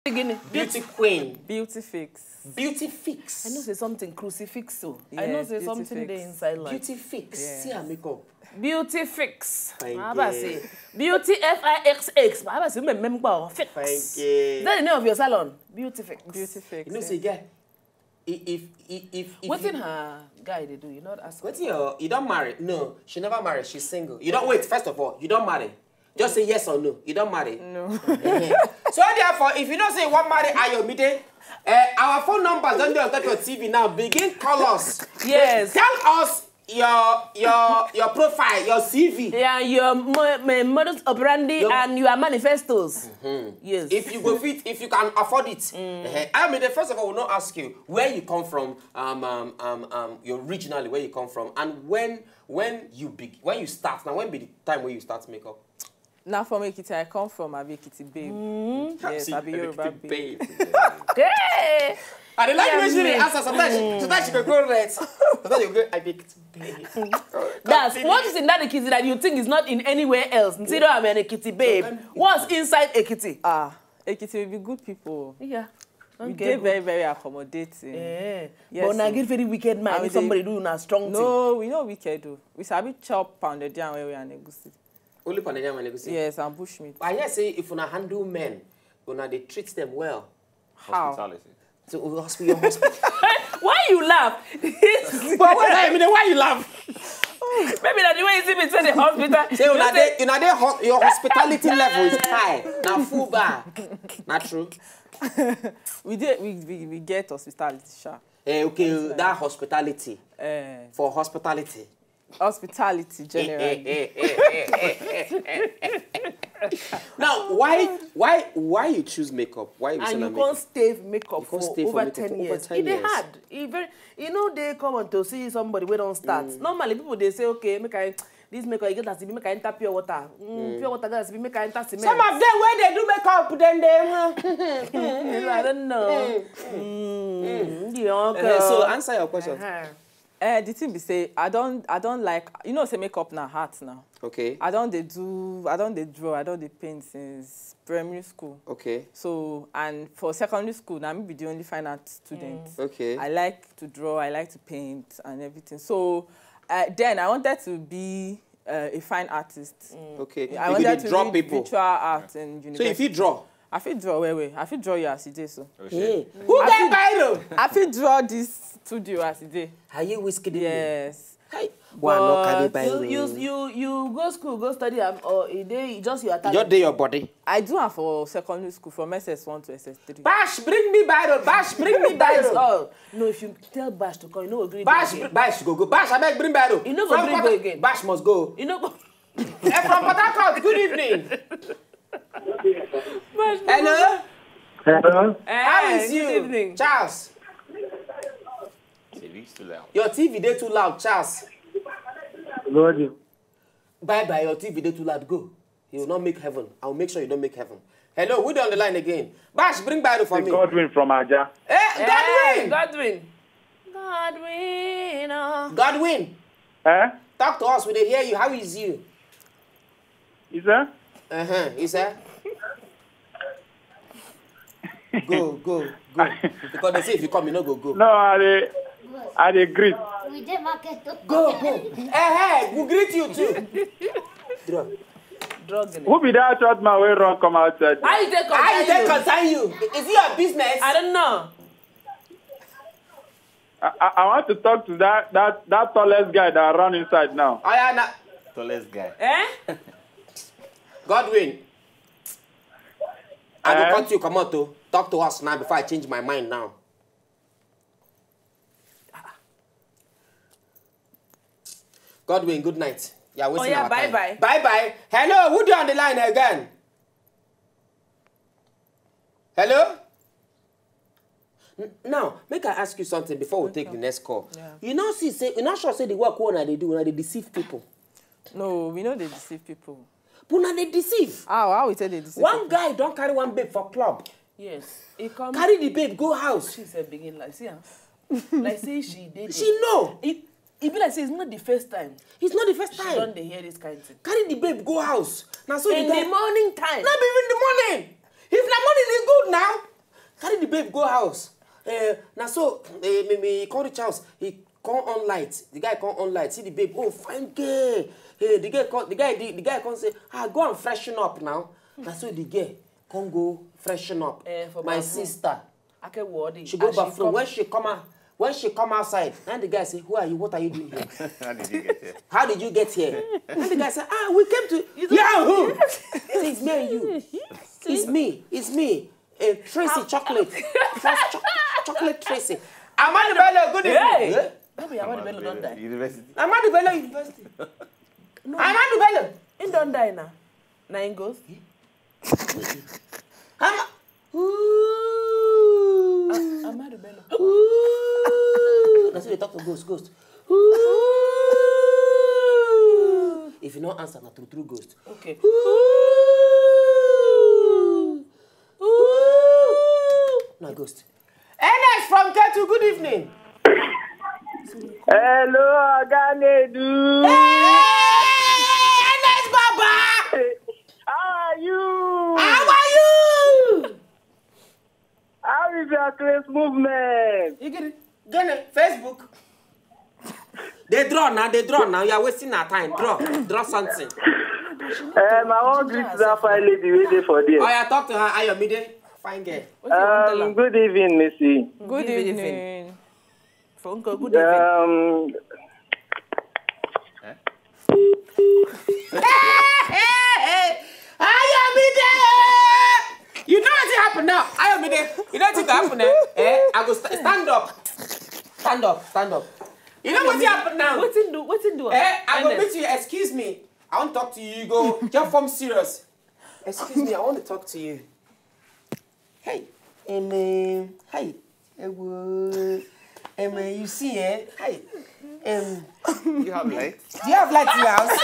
Beauty queen. Beauty fix. Beauty fix. I know say something crucifix so. Yes, I know say something there inside like. Beauty fix. Yes. See her makeup. Beauty fix. Thank I you. say beauty FIXX. I say remember fix. Thank you. Is that the name of your salon? Beauty fix. Beauty fix. You know, say guy. If What's in her guy they do? You not ask. What's you don't marry? No, she never married. She's single. You don't wait. First of all, you don't marry. Just say yes or no. You don't marry. No. So therefore, if you don't say you want marry Ayomide, our phone numbers don't be on top of your TV now. Begin call us. Yes. Tell us your profile, your CV. Yeah, your modus operandi and your manifestos. Yes. If you go fit, if you can afford it. Ayomide, first of all, we'll not ask you where you come from, originally where you come from, and when you start. Now, when be the time where you start makeup? Now from Ekiti, I come from Ekiti babe. Yes, I be Yoruba babe. Okay. And the language really answer sometimes she can go red. Sometimes you go Ekiti babe. That's what is in that Ekiti that you think is not in anywhere else. Instead of I'm an Ekiti babe. What's inside Ekiti? Ekiti will be good people. Yeah. We get very, very accommodating. Yeah. Yes, but now get very wicked man. If somebody do a strong thing. No, we know wicked do. We sabi chop pounded down where we are negotiating. Only pounded yam and negotiate. Yes, and bushmeat. I hear say if una handle men, they treat them well. How? Hospitality. So your hospital. Why you laugh? But why you laugh? Maybe that the way you see me say the hospital. Say your hospitality level is high. Now full bar. Not true. we get hospitality, sure. Okay, that hospitality. For hospitality. Hospitality generally. Now, why you choose makeup? Why you and you can't stay makeup for over 10 years. It's hard. You know they come on to see somebody we don't start. Normally people they say okay, this makeup you get as if make I enter pure water. Pure water as if make I enter cement. Some of them when they do makeup then they I don't know. So answer your question. The thing be say I don't like say makeup now art now. Okay. I don't draw, I don't paint since primary school. Okay. So and for secondary school now me be the only fine art student. Okay. I like to draw, I like to paint and everything. So then I wanted to be a fine artist. Okay. I wanted to draw people. Virtual art in university. So if you draw. I feel draw I feel draw you as it is so. Okay. Who get Byro? I feel draw this studio as it is. Are you whiskey? Yes. But you go school, go study or just your talent. Your day, your body. I do have for secondary school from SS1 to SS3. Bash, bring me Byro. Bash, bring me Byro. Oh, no, if you tell Bash to come, you know agree. Bash, go. Bash, I beg bring Byro. You know go again. Bash must go. You know go. From Port Harcourt, good evening. Hello. Hello. How is you? Good evening. Charles. TV's too loud. Your TV they too loud, Charles. Good. Bye, your TV they too loud. Go. You will not make heaven. I will make sure you don't make heaven. Hello, who on the line again? Bash, bring Byro for me. Godwin from Aja. Godwin. Godwin. Godwin. Talk to us. We dey hear you. How is you? Is that? Is that? Go. Because they say if you come, you no go. No, I dey greet. Go. We greet you too. Drug. Who be that short man wey run come outside? How you take concern you? Is it your business? I don't know. I want to talk to that tallest guy that run inside now. Tallest guy. Godwin. I will cut you, come out to talk to us now before I change my mind now. Godwin, good night. Yeah, wasting our time. Bye-bye. Bye-bye. Hello, who do you on the line again? Hello? Now, make I ask you something before we take the next call. Yeah. You not sure say the work they do when they deceive people. No, we know they deceive people. But now they deceive. How we say they deceive One people? guy don't carry one babe for club. Yes. He come. Carry the babe, go house. She said begin like see like say she did. She know. It be like say it's not the first time. It's not the first time. She don't dey hear this kind of thing. Carry the babe, go house. Now so In the morning time. Not even in the morning. If the morning is good now, Carry the babe go house. Now so me call reach house. He come on light. The guy come on light. See the babe. Oh, fine girl. Hey, the guy come say, go and freshen up now. Now so the girl come go freshen up. My sister. She go bathroom. When she come outside, and the guy say, who are you? What are you doing here? How did you get here? How did you get here? And the guy said, we came to... Yahoo! It's me and you. It's me. Tracy Chocolate. Chocolate Tracy. Ayomide Bello, good evening. Hey! Ayomide Bello don't die. University. Ayomide Bello University. No. Ayomide Bello. He don't die now. Now he goes. Ayomide Bello. That's why they talk to ghost. If you don't answer, not true ghost. Okay. No ghost. NS from Pt.2, good evening. Hello, Aganedu. Hey, NS Baba. How are you? How are you? How is your class movement? You get it? Get it? Facebook. They draw now. You are wasting our time. Draw something. I want to greet that fine lady waiting for there. Oh, yeah, talk to her. Ayomide. Fine girl. Good evening, Missy. Good evening. Phone call, good evening. Hey, Ayomide! You know what's happening now? Ayomide, you know what's happening? I go stand up. You know what's happening now? What's in do? I go meet you. Excuse me. I want to talk to you. You go, just form serious. Excuse me, I want to talk to you. Hey, hi. You see, hi. You have light? Do you have light in your house?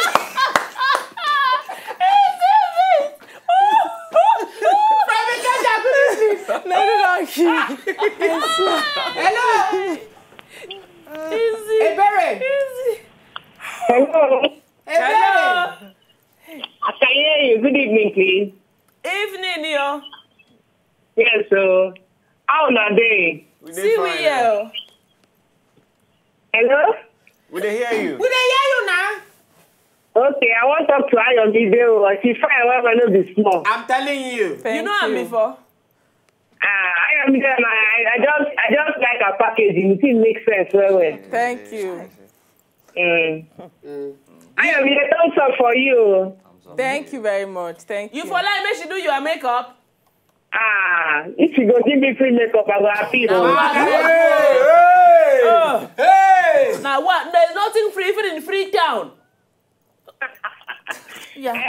Hello. Hey, Barry. Hello. Hey, Barry. I can hear you. Good evening, please. Evening, yo. Yes, so how are they? See we here. Hello? We dey hear you. We dey hear you now. Okay, I want to talk to Ayomide. She's fine when I know this small. I'm telling you. You know her before? Ayomide, I just like her packaging. It makes sense very well. Thank you. Ayomide, thumbs up for you. Thank you very much. Thank you. You for like make she do your makeup? If you go give me free makeup, I go happy. Hey! Now what? There's nothing free even in Freetown. Yeah.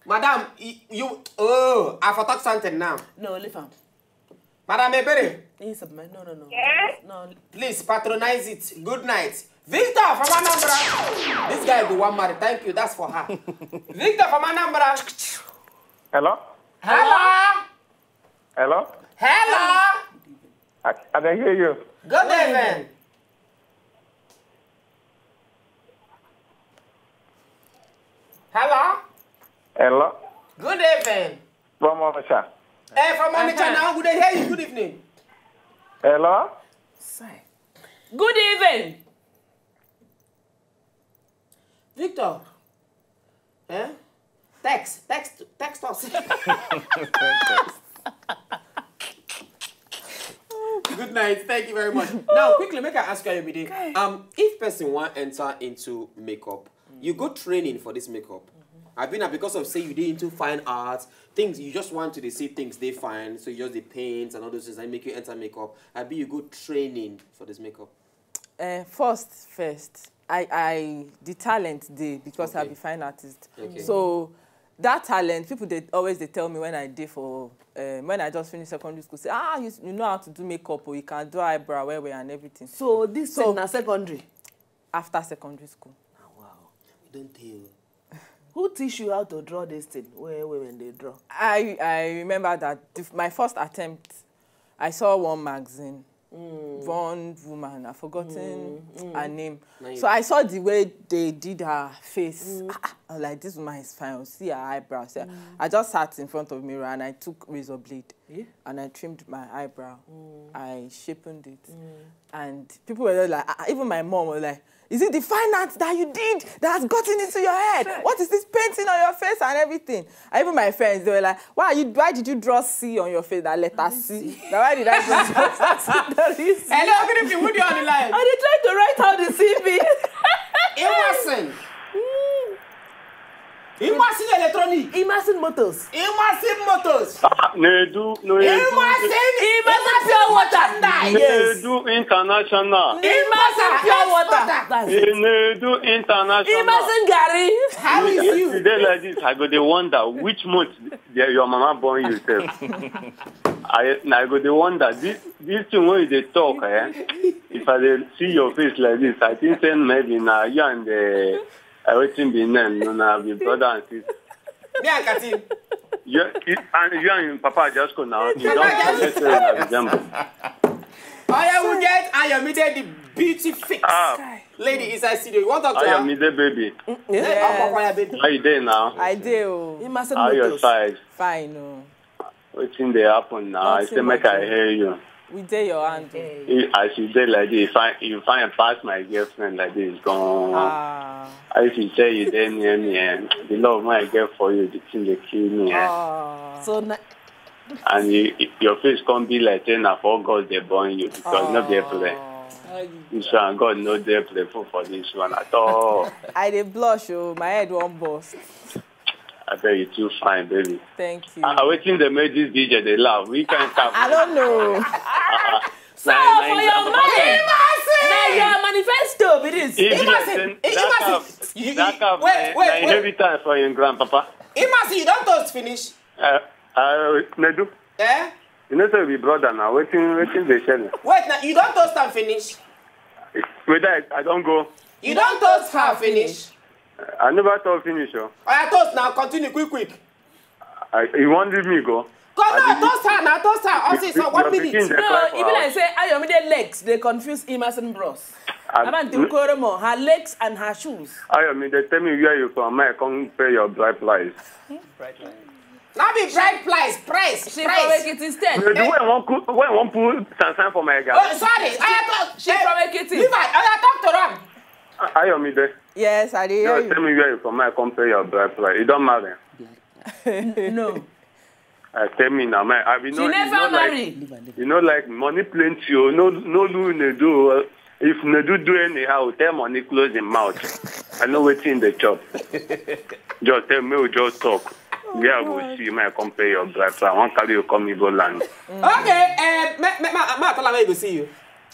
Madam, you I forgot something now. No, leave him. Madam Ebere. No. Yeah? No. Please patronize it. Good night. Victor from Anambra. This guy go one marry. Thank you. That's for her. Victor from Anambra. Hello? Hello? I can hear you. Good evening. Hello? Good evening. From Onitsha. From Onitsha now. Good hear you. Good evening. Hello? Good evening. Victor. Text us. Good night. Thank you very much. Now, quickly, make I ask you, Ayomide. If person want enter into makeup, you go training for this makeup. I've been because of say you did into fine arts, things you just want to see things they fine, so you just the paints and all those things that make you enter makeup. I've been you go training for this makeup. First, I the talent day because I be fine artist. Okay. So that talent, people they tell me when I did for when I just finished secondary school, say you know how to do makeup or you can do eyebrow, and everything. So this thing na secondary. After secondary school. Oh, wow, we don't tell. Who teach you how to draw this thing? Where when they draw? I remember that my first attempt, I saw one magazine. One woman, I've forgotten her name. So I saw the way they did her face. I was like, this woman is fine. See her eyebrows. Yeah. I just sat in front of the mirror and I took razor blade and I trimmed my eyebrow. I sharpened it. And people were like, even my mom was like, is it the fine art that you did that has gotten into your head? What is this painting on your face and everything? And even my friends, they were like, why did you draw C on your face, that letter C? Now, why did I draw C? Hello, good evening, who do you on the line? And they tried to write out the CV. It wasn't. Imagine electronic. Imagine motors. Imagine motors. Nedu Imagine pure water. Nedu International. Imagine pure water. Nedu International. Imagine Gary. How is you? Today like this, I go to wonder which month your mama born yourself. I go to wonder this thing when they talk, if I see your face like this, I think then maybe now you and the everything be named, no, be brother and sister. Me and Katim. You and Papa just go now. You don't December. Oh yeah, we get Ayomide the beauty fix. Lady inside studio. You want to talk to her? Ayomide baby. Yeah. How you doing now? I do. How your side? Fine, no. What's in the happen now? I say make I hear you. We dare your hand. As you say like this, if I pass my girlfriend like this, gone. I should say you there near me and the love I get for you, the thing they kill me. So and your face can't be like 10 of all God they born you because not there play. This one God no there play for this one at all. I did blush, my head won't bust. I bet you too fine, baby. Thank you. I waiting they made this DJ they laugh. We can't come. I don't know. So for your money, now your manifesto, it is. Wait. Every time for your grandpapa. Imasi, you don't toast finish. Nedu. Eh? You know, so we brother now. Waiting they share. Wait, now you don't toast and finish. Whether I don't go. You don't toast her finish. I never told finish. Oh, I toast now. Continue quick. You want me go? Go no, toast her now. Toast her. Also, so 1 minute. No, even I say Ayomide legs, they confuse Emerson bros. Her legs and her shoes. Ayomide, tell me where you from. I can't pay your bride price. Not be bride price. She from Ekiti instead. When one put sign for my girl. Oh, sorry. She from Ekiti. Leave her. I talk to them. Ayomide. Yes, I did. Just tell me where you from. I can't pay your bride price. You don't marry. No. Tell me now, man. She never married. You know, like money plenty. You no do. If Nedu do anyhow, tell money close his mouth. I know what's in the chop. Just tell me, we just talk. Yeah, we'll see. I come pay your bride price. I want to carry you come go land. Okay. Ma tell her where you go see you.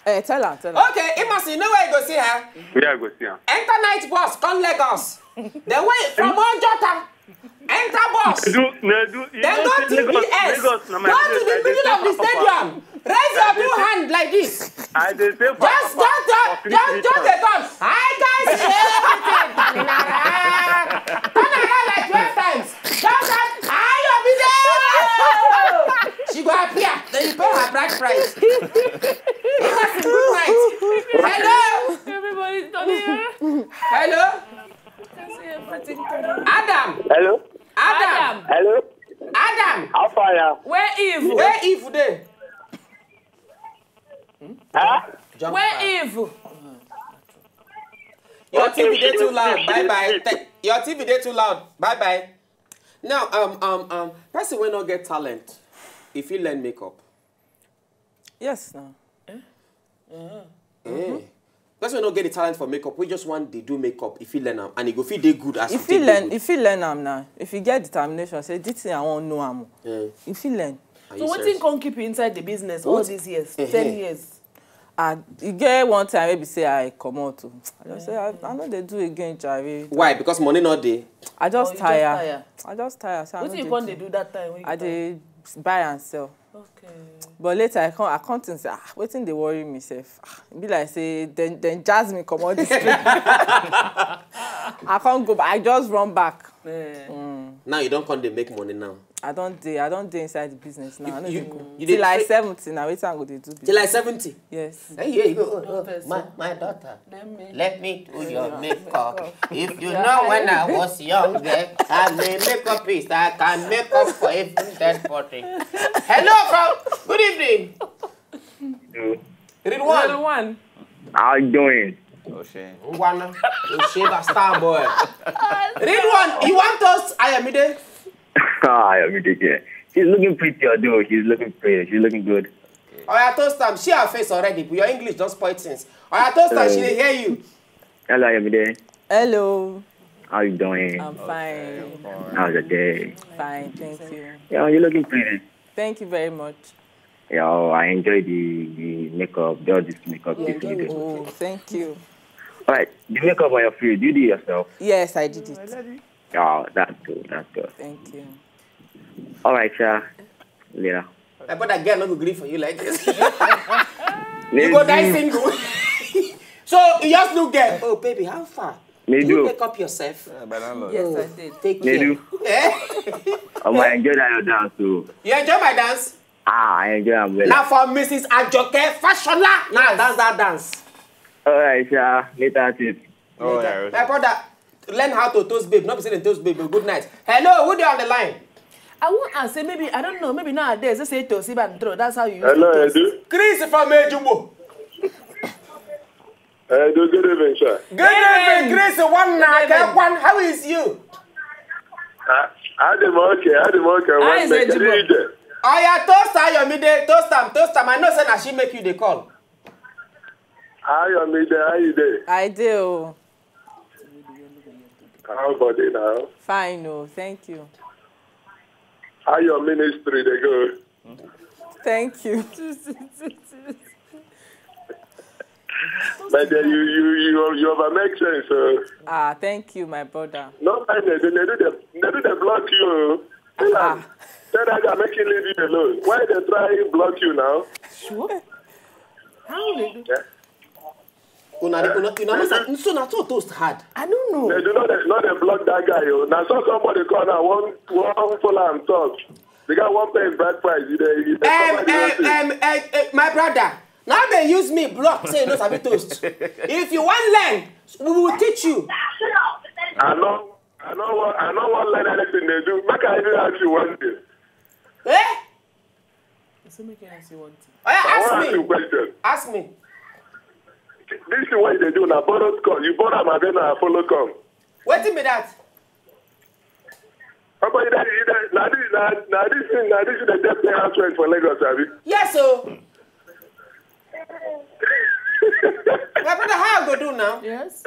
Tell her. Okay, Imasi, you know where you go see her? Where I go see her? Enter night bus, come Lagos. Then wait from Ojota. Enter bus. Nedu. Then go to BS. Go to the middle of the stadium. Raise your two hands like this. I just say just the gun. Hi guys. Turn around like 12 times. Just that. She go appear. Then you pay her bride price. Good night. Hello. Everybody's done here. Hello. Adam. Hello. Adam. Hello. Adam. How far ya? Where Eve? Where Eve there? Huh? Where Eve? Your TV dey too loud. Bye bye. Your TV dey too loud. Bye bye. Now, person will not get talent if you learn makeup. Yes, no. Person will not get the talent for makeup. We just want to do makeup if you learn them, and it go feel they good as if you learn. If you learn them now, if you get determination, say this thing I want know am. If you learn. So what thing can keep you inside the business all these years, 10 years? You get one time maybe say I come out to. I just say I know they do again, Jerry. Why? Because money not there. I just tire. I just tire. So what do you want to do that time? I did buy and sell. Okay. But later I come to say, waiting they worry me self. Be like say then Jasmine come out this place. I can't go back. I just run back. Now you don't come to make money now. I don't do inside the business now. Till like 70 now. Wait till they do. Till like 70. Yes. Hey, here you go. My daughter. Let me do your makeup. If you know when I was younger, I'm a makeup artist. I can make up for every dead body. Hello, from. Good evening. Little one. How you doing? Oshé, star boy. Ridwan, you want us? Ayomide. Ayomide. She's looking pretty, although she's looking pretty. She's looking good. Oh, I told them. She her face already, but your English don't spoil things. Oh, I told her she didn't hear you. Hello, Ayomide. Hello. How you doing? I'm fine. How's the day? Fine, thank you. Yeah, you're looking pretty. Thank you very much. Yeah, I enjoy the makeup. This makeup. Oh, thank you. All right, the makeup on your face, do you do it yourself? Yes, I did it. Oh, that's good. That's good. Thank you. All right, sir. Later. But that girl not go agree for you like this. You go die single. So you just look girl. Oh, baby, how far? Do you make up yourself? Yes, I did. Take care. I enjoy that dance too. You enjoy my dance? I enjoy it well. Now for Mrs. Ajoke Fashola. Now dance that dance. All right, sir. Later, tip. Oh, yeah. My brother, learn how to toast babe. Not be saying toast babe. Good night. Hello, who they on the line? I won't answer. Maybe I don't know. Maybe nowadays they say toast and throw. That's how you use it. Hello, Edu. Chris from Ejumbo. Edu, good evening, sir. Good evening, Chris. One. How is you? I did okay. How is Ejumbo? Oh yeah, toast Ayomide. Toast am. I know say na she make you the call. Ayomide, how you doing? I do. How about it now? Fine, no, thank you. How your ministry they go? Thank you. But you over make sense. Thank you, my brother. No, they do the block you. Tell that guy make you leave you alone. Why they try to block you now? Sure. How they do? Yeah. So na so toast hard. I don't know. They do not block that guy. Now so somebody call now one follow and talk. The guy won't pay his bride price. My brother. Now they use me block say no sabi toast. If you want learn, we will teach you. I know what learn anything they do. Make I even ask you one thing. So make I ask you one thing. Ask me. Question. Ask me. This is what they do now. Borrow call. You borrow my then I follow come. What be that? How about that? This is the debt house rent for Lagos, have you? Yes, so. My brother, how I go do now? Yes.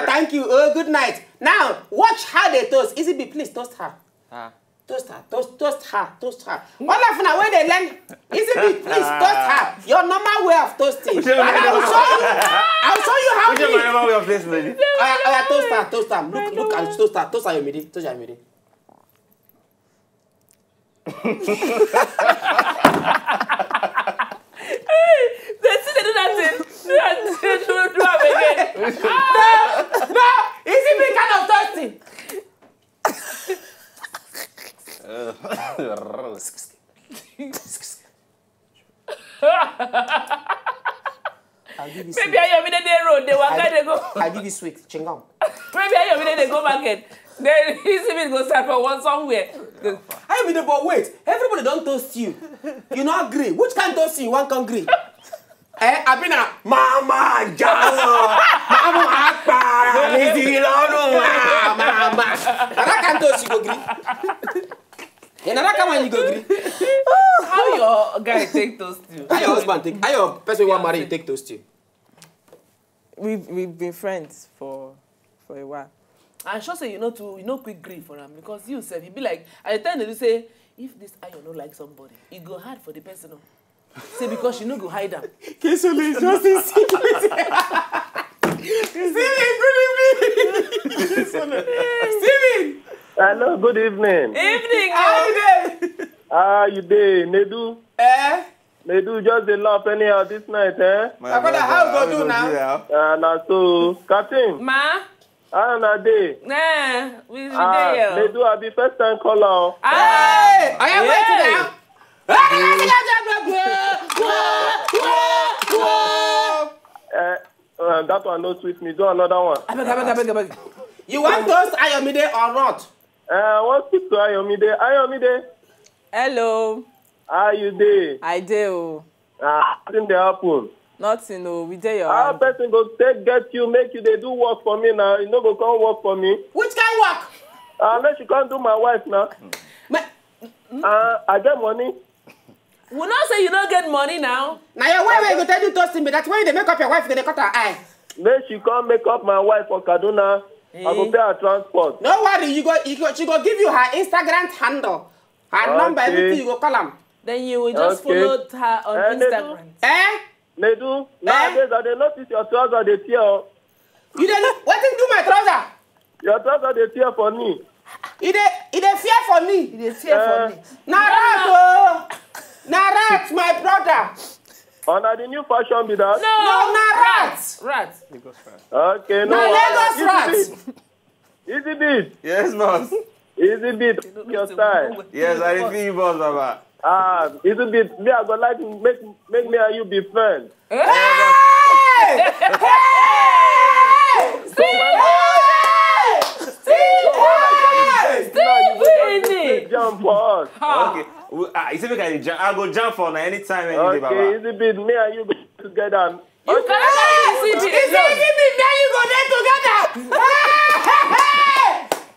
Thank you. Oh, good night. Now, watch how they toast. Easy be, please toast her. Toast her. Toast her. All of now when they learn, easy be, please toast her. Your normal way of toasting. And I'll show you how. Which is my normal way of toasting, lady? Toast her. Look, I'll toast her. Toast her, Ayomide. Toast her, Ayomide. They do that thing. Do it again. No, easy be kind of toasting. Maybe Ayomide they road. They walk they go. I'll give you sweet chingam. Maybe Ayomide they go market. Then easy go start for one somewhere. Ayomide, but wait, everybody don't toast you. You not agree. Which kind toast you want can agree? I've been a Mama Jalo, Mama Akbar, Lizzie Lono, Mama. And I can't toast you go agree. And I can't you go agree. How your guy take toast you? How your husband take? How your person who want marry take toast you? We've been friends for a while. I'm sure say you know quick grief for him because you say he be like at the time they say if this Ayo no like somebody, it go hard for the person. Say because she no go hide them. Kesole just in secret. Steven. Hello, good evening. Evening. How you doing, Nedu? Nedu just the laugh anyhow this night, My brother, how go do now? Now so, Captain. Ma. a day. Nah, we there. They do have the first time caller. Hey! I am waiting now. That one no sweet me. Do another one. I beg. You want those Ayomide or not? I want to speak to Ayomide. Ayomide. Hello. How you dey? I do. Nothing dey happen. Nothing, no. We dey your How person go take get you, make you they do work for me now. You no go come work for me. Which kind work? Make you come do my wife now. I get money. We not say you don't get money now. Now your wife will go tell you toasting me. That's why they make up your wife, they cut her eye. Make she come make up my wife for Kaduna. I go pay her transport. No worry, she go give you her Instagram handle. Her number, everything you go call them. Then you will just follow her on Instagram. Nedu, nowadays I dey notice your trouser they tear. You don't what thing do my trouser? Your trouser they tear for me. It fear for me. It fear for me. Narat, Narat, my brother. Under the new fashion be that? No, Narat. Rat. Okay, no. Lagos rat. Easy beat. Yes, boss. Easy beat. Your style. Yes, I feel you, boss, Baba. Easy beat. Me, I go like make me and you be friends. Hey! Jump for us. Okay. You say we can jump. I go jump for now anytime, any day, Baba. Okay, easy beat. Me and you go together. You can't Easy beat. Then you go there together.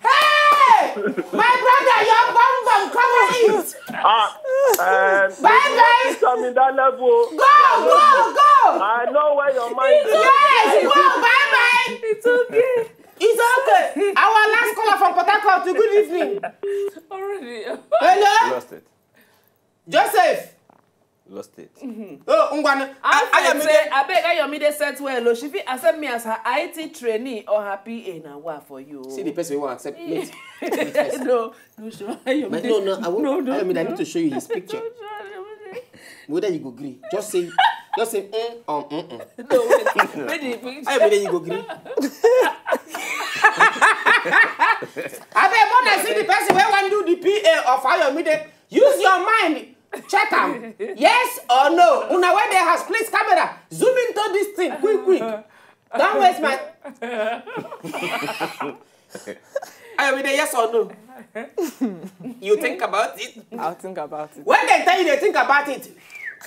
Hey! My brother, your bum come on it. Bye. Coming that level. Go. I know where your mind is. Yes, go. Bye. It's okay. It's okay. Our last caller from Port Harcourt. Good evening. Already. Hello? Lost it. Joseph. Lost it. Oh, Ungwana. I beg Ayomide said well, she fit accept me as her IT trainee or her PA now. What for you? See the person who will accept me. No, show Ayomide. No, I won't. I need to show you his picture. Whether you go agree. Just say No, wait. Ayomide, you go agree. I beg when I see the person where want do the PA of Ayomide, use your mind. Check them. Yes or no? Una where they has please camera. Zoom into this thing quick. Don't waste my. Ayomide, yes or no? You think about it? I'll think about it. When they tell you they think about it.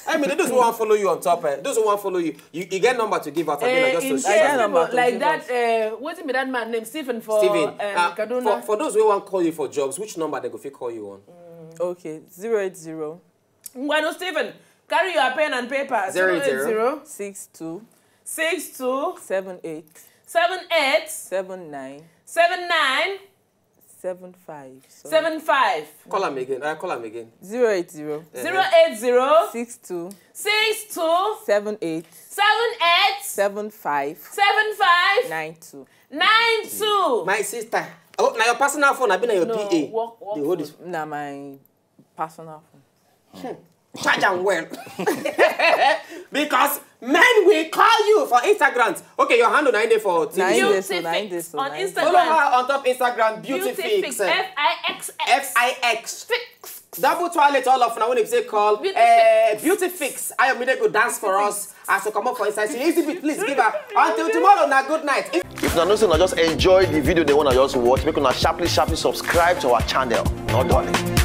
I mean, those who want to follow you on top, those who want to follow you, you get number to give out again. Just to like that, what's me that man named Stephen for Kaduna? For those who want to call you for jobs, which number they go fit call you on? Okay, 080. Ngwano Stephen, carry your pen and paper. 080 62 62 78 78 79 79 75. 75. Call him again. 080 080 62 62 78 78 75 75 92. 92. My sister. Oh, now your personal phone, I've been on your PA. Work the hold is now my personal phone. Charge them well. Because men will call you for Instagrams. Okay, your handle 9 day for TV. Beautifix on Instagram. Follow her on top Instagram. Beautifix. F-I-X. Fix. Double toilet all of now when they say call. Beautifix. Ayomide go dance for us. As to come up for Instagram. Easy bit, please give her. Until tomorrow, now good night. If you know, just enjoy the video they want to just watch, make una sharply subscribe to our channel. Not darling.